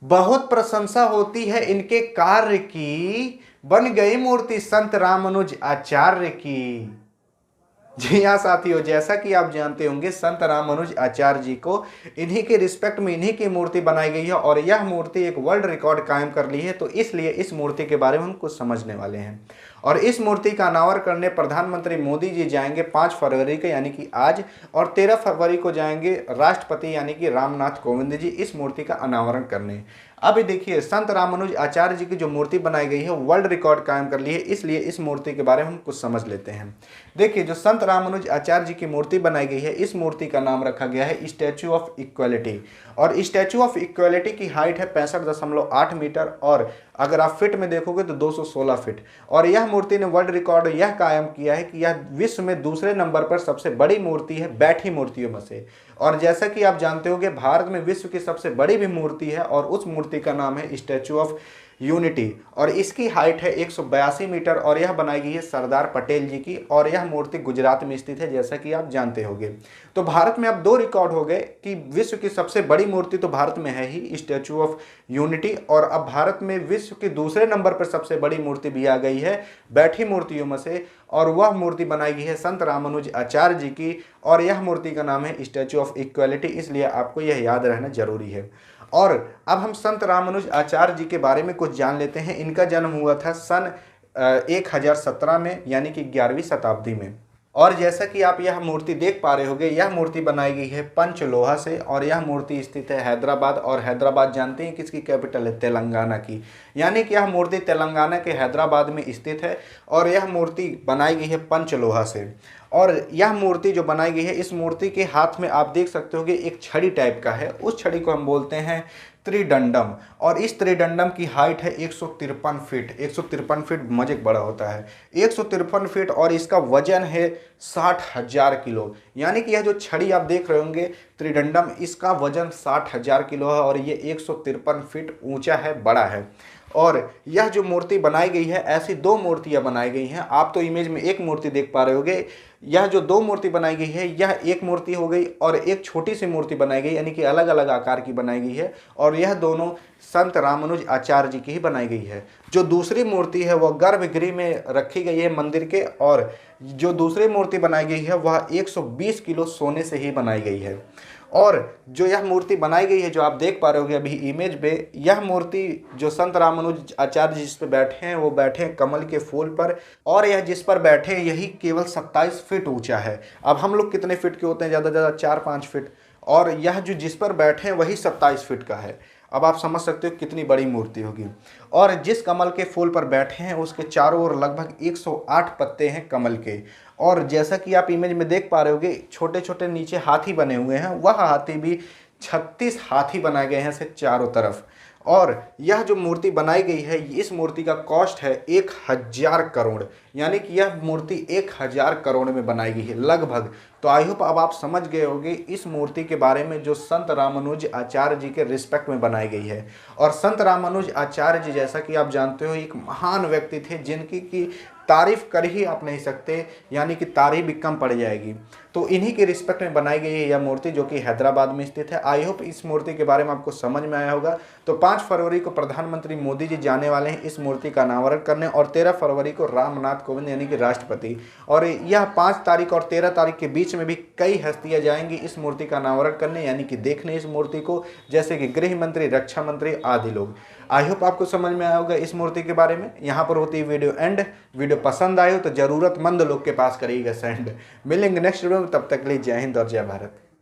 बहुत प्रशंसा होती है इनके कार्य की, बन गई मूर्ति संत रामानुज आचार्य की। जी हाँ साथियों, जैसा कि आप जानते होंगे संत रामानुज आचार्य जी को इन्हीं के रिस्पेक्ट में इन्हीं की मूर्ति बनाई गई है और यह मूर्ति एक वर्ल्ड रिकॉर्ड कायम कर ली है। तो इसलिए इस मूर्ति के बारे में हम कुछ समझने वाले हैं। और इस मूर्ति का अनावरण करने प्रधानमंत्री मोदी जी जाएंगे 5 फरवरी को यानी कि आज, और 13 फरवरी को जाएंगे राष्ट्रपति यानी कि रामनाथ कोविंद जी इस मूर्ति का अनावरण करने। अब देखिए, संत रामानुज आचार्य जी की जो मूर्ति बनाई गई है वर्ल्ड रिकॉर्ड कायम कर ली है, इसलिए इस मूर्ति के बारे में हम कुछ समझ लेते हैं। देखिए, जो संत रामानुज आचार्य जी की मूर्ति बनाई गई है, इस मूर्ति का नाम रखा गया है स्टैचू ऑफ इक्वालिटी। और स्टैचू ऑफ इक्वालिटी की हाइट है 65.8 मीटर, और अगर आप फिट में देखोगे तो 216 फिट। और यह मूर्ति ने वर्ल्ड रिकॉर्ड यह कायम किया है कि यह विश्व में दूसरे नंबर पर सबसे बड़ी मूर्ति है बैठी मूर्तियों में से। और जैसा कि आप जानते होंगे, भारत में विश्व की सबसे बड़ी भी मूर्ति है और उस मूर्ति का नाम है स्टैचू ऑफ यूनिटी, और इसकी हाइट है 182 मीटर, और यह बनाई गई है सरदार पटेल जी की, और यह मूर्ति गुजरात में स्थित है जैसा कि आप जानते होंगे। तो भारत में अब 2 रिकॉर्ड हो गए कि विश्व की सबसे बड़ी मूर्ति तो भारत में है ही स्टैचू ऑफ यूनिटी, और अब भारत में विश्व के दूसरे नंबर पर सबसे बड़ी मूर्ति भी आ गई है बैठी मूर्तियों में से, और वह मूर्ति बनाई गई है संत रामानुज आचार्य जी की, और यह मूर्ति का नाम है स्टैचू ऑफ इक्वालिटी। इसलिए आपको यह याद रहना जरूरी है। और अब हम संत रामानुज आचार्य जी के बारे में कुछ जान लेते हैं। इनका जन्म हुआ था सन 1017 में यानी कि 11वीं शताब्दी में। और जैसा कि आप यह मूर्ति देख पा रहे होंगे, यह मूर्ति बनाई गई है पंचलोहा से, और यह मूर्ति स्थित है हैदराबाद। और हैदराबाद जानते हैं किसकी कैपिटल है? तेलंगाना की। यानी कि यह मूर्ति तेलंगाना के हैदराबाद में स्थित है, और यह मूर्ति बनाई गई है पंचलोहा से। और यह मूर्ति जो बनाई गई है, इस मूर्ति के हाथ में आप देख सकते हो कि एक छड़ी टाइप का है, उस छड़ी को हम बोलते हैं त्रिदंडम। और इस त्रिदंडम की हाइट है 153 फीट। 153 फीट मजेक बड़ा होता है, 153 फीट, और इसका वजन है 60,000 किलो। यानी कि यह जो छड़ी आप देख रहे होंगे त्रिदंडम, इसका वजन 60,000 किलो है, और ये 153 फीट ऊंचा है, बड़ा है। और यह जो मूर्ति बनाई गई है, ऐसी 2 मूर्तियां बनाई गई हैं। आप तो इमेज में एक मूर्ति देख पा रहे होंगे, यह जो 2 मूर्ति बनाई गई है, यह एक मूर्ति हो गई, और एक छोटी सी मूर्ति बनाई गई, यानी कि अलग अलग आकार की बनाई गई है, और यह दोनों संत रामानुज आचार्य जी की ही बनाई गई है। जो दूसरी मूर्ति है वह गर्भगृह में रखी गई है मंदिर के, और जो दूसरी मूर्ति बनाई गई है वह 120 किलो सोने से ही बनाई गई है। और जो यह मूर्ति बनाई गई है, जो आप देख पा रहे होगे अभी इमेज पे, यह मूर्ति जो संत रामानुज आचार्य जिस पे बैठे हैं वो बैठे हैं कमल के फूल पर, और यह जिस पर बैठे हैं यही केवल 27 फीट ऊंचा है। अब हम लोग कितने फीट के होते हैं? ज़्यादा से ज़्यादा 4-5 फीट, और यह जो जिस पर बैठे हैं वही 27 फीट का है। अब आप समझ सकते हो कितनी बड़ी मूर्ति होगी। और जिस कमल के फूल पर बैठे हैं उसके चारों ओर लगभग 108 पत्ते हैं कमल के। और जैसा कि आप इमेज में देख पा रहे होगे, छोटे छोटे नीचे हाथी बने हुए हैं, वह हाथी भी 36 हाथी बनाए गए हैं से चारों तरफ। और यह जो मूर्ति बनाई गई है, इस मूर्ति का कॉस्ट है 1000 करोड़, यानी कि यह मूर्ति 1000 करोड़ में बनाई गई है लगभग। तो आई होप अब आप समझ गए होंगे इस मूर्ति के बारे में जो संत रामानुज आचार्य जी के रिस्पेक्ट में बनाई गई है। और संत रामानुज आचार्य जी, जैसा कि आप जानते हो, एक महान व्यक्ति थे जिनकी की तारीफ कर ही आप नहीं सकते, यानी कि तारीफ भी कम पड़ जाएगी। तो इन्हीं के रिस्पेक्ट में बनाई गई है यह मूर्ति, जो कि हैदराबाद में स्थित है। आई होप इस मूर्ति के बारे में आपको समझ में आया होगा। तो 5 फरवरी को प्रधानमंत्री मोदी जी जाने वाले हैं इस मूर्ति का अनावरण करने, और 13 फरवरी को रामनाथ कोविंद यानी कि राष्ट्रपति, और यह 5 तारीख और 13 तारीख के बीच में भी कई हस्तियां जाएंगी इस मूर्ति का अनावरण करने, यानी कि देखने इस मूर्ति को, जैसे कि गृह मंत्री, रक्षा मंत्री आदि लोग। आई होप आपको समझ में आया होगा इस मूर्ति के बारे में। यहाँ पर होती है वीडियो एंड। वीडियो पसंद आए हो तो जरूरतमंद लोग के पास करिएगा सेंड। मिलेंगे नेक्स्ट वीडियो में, तब तक के लिए जय हिंद और जय भारत।